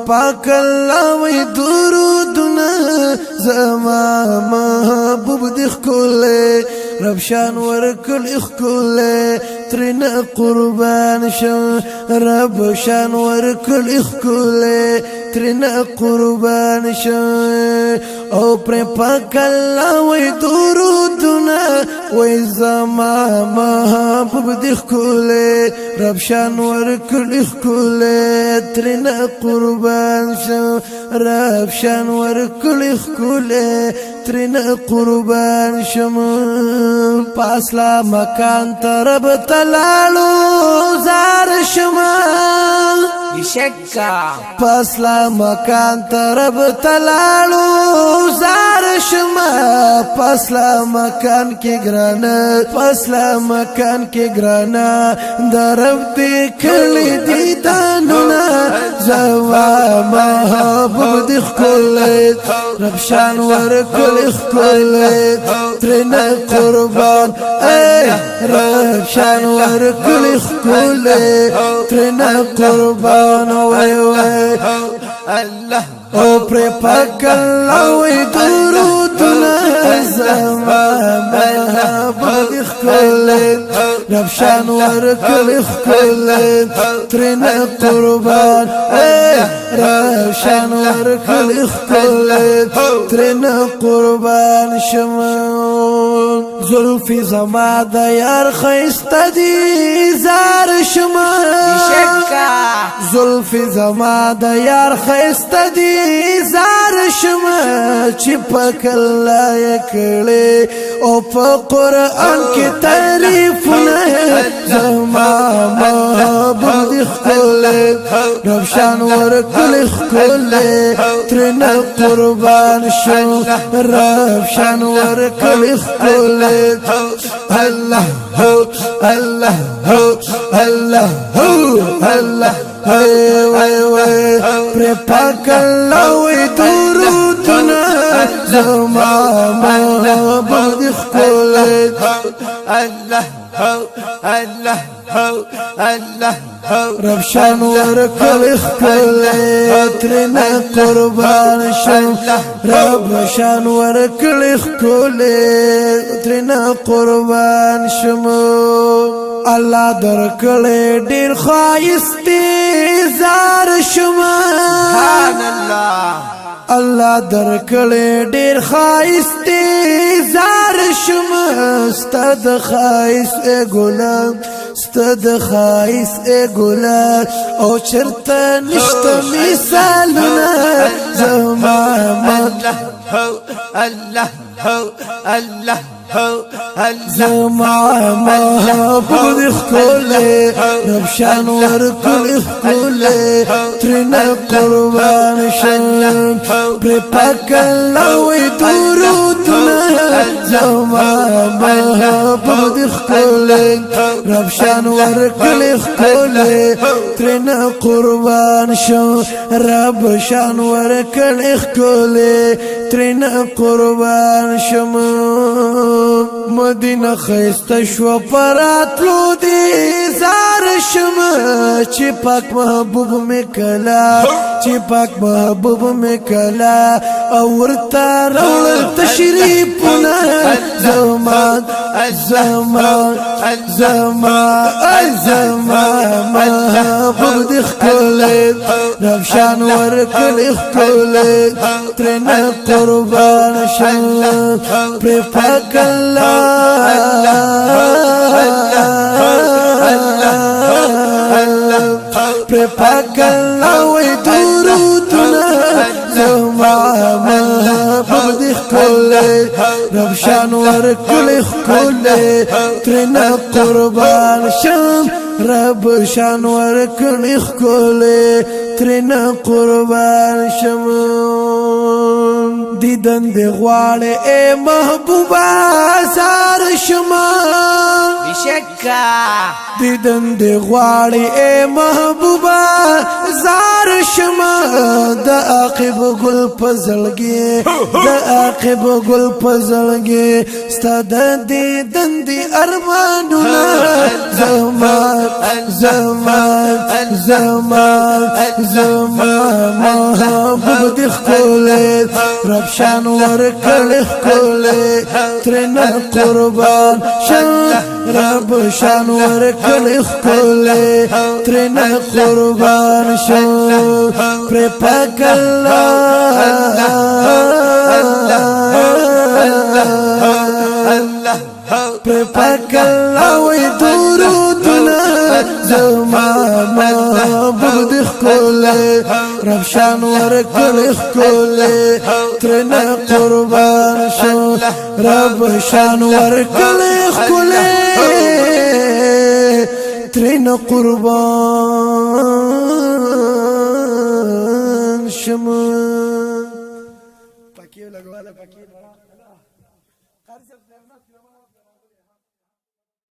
پاک الله وی درودنا زما محبوب دی خکوله رب شان ورکل اخکوله ترنا قربان شم رب شان ورکل اخکوله ترنا قربان شم او پر پاک الله وی درودنا وی زما محبوب دی خکوله رب شان ورکل اخکوله ترنا قربان شم رب شان ورکل اخکوله ترنا قربان شم پاسلا مکان ترب تلالو زار شما بشکا پاسلا مکان ترب تلالو زار شما پاسلا مکان کی گرانا پاسلا مکان کی گرانا درب دی کلی دی دانونا زوا محبوب دی خکولیت رب شان ورکل اخکولیت ترنا قربان اے رب شان ورکل اخکولیت ترنا قربان وی وی الله او پر پاک الله وی درودنا زما محبوب اخکولیت رب شان ورکل اخکولیت ترنا قربان اے رب شان ورکل اخکولیت ترنا قربان شمون زلفی زما د یار خیسته دی زار شما بشکا زلفی زما د یار خیسته دی زار شما چې پاک الله کړي او په قرآن کې تعریفونه زما محبوب دی خکوله رب شان ورکل خکوله ترنا قربان شو رب شان ورکل خکوله الله هو الله هو الله هو الله وی وی وی پر پاک الله وی درودنا زما محبوب دی خکوله الله هو الله هو الله هو رب شان ورکل خکوله ترنا قربان شم رب شان ورکل خکوله ترنا قربان شم الله درکل ډیر خایسته زار شما سبحان الله الله درکل ډیر خایسته زار شما ستد خایس ګلاب ستد خایس ګلاب او چرته نشته مثالنا زما الله هو الله هو الله هو زما محبوب خکوله رب شان ورکل خکوله ترنا قربان شم پر پاک الله وی درودنا زما محبوب خکوله رب شان ورکل خکوله ترنا قربان شم رب شان ورکل خکوله ترنا قربان شم مدینه خیسته شو پراتلو دی زار شما چې پاک محبوب می کلا چې پاک محبوب می کلا او ورته راول تشریفونه زما زما زما زما محبوب دی خکوله رب شان ورکل خکوله ترنا قربان شم پر پاک الله پر پاک الله وی درودنا زما محبوب دی خکوله رب شان ورکل خکوله ترنا قربان شم رب شان ورکل خکوله ترنا قربان شم دیدن دی غواړې اے محبوبا زار شما بشکا دیدن دی غواړې اے محبوبا زار شما د عاقب ګل پزړګي د عاقب ګل پزړګي ستاد دیدن دی ارمانونه زمان زمان زمان زمان محبوب دی خولې رب شان ورکړ خولې ترنه قربان شان رب شان ورکړ خولې ترنه قربان شان پر پاک الله پر پاک الله وې درودونه زمان محبوب دی خولې رب شان ورکړ خولې ترنه قربان شو رب شان ورکړ خولې ترنه قربان شمه پکې لګواله پکې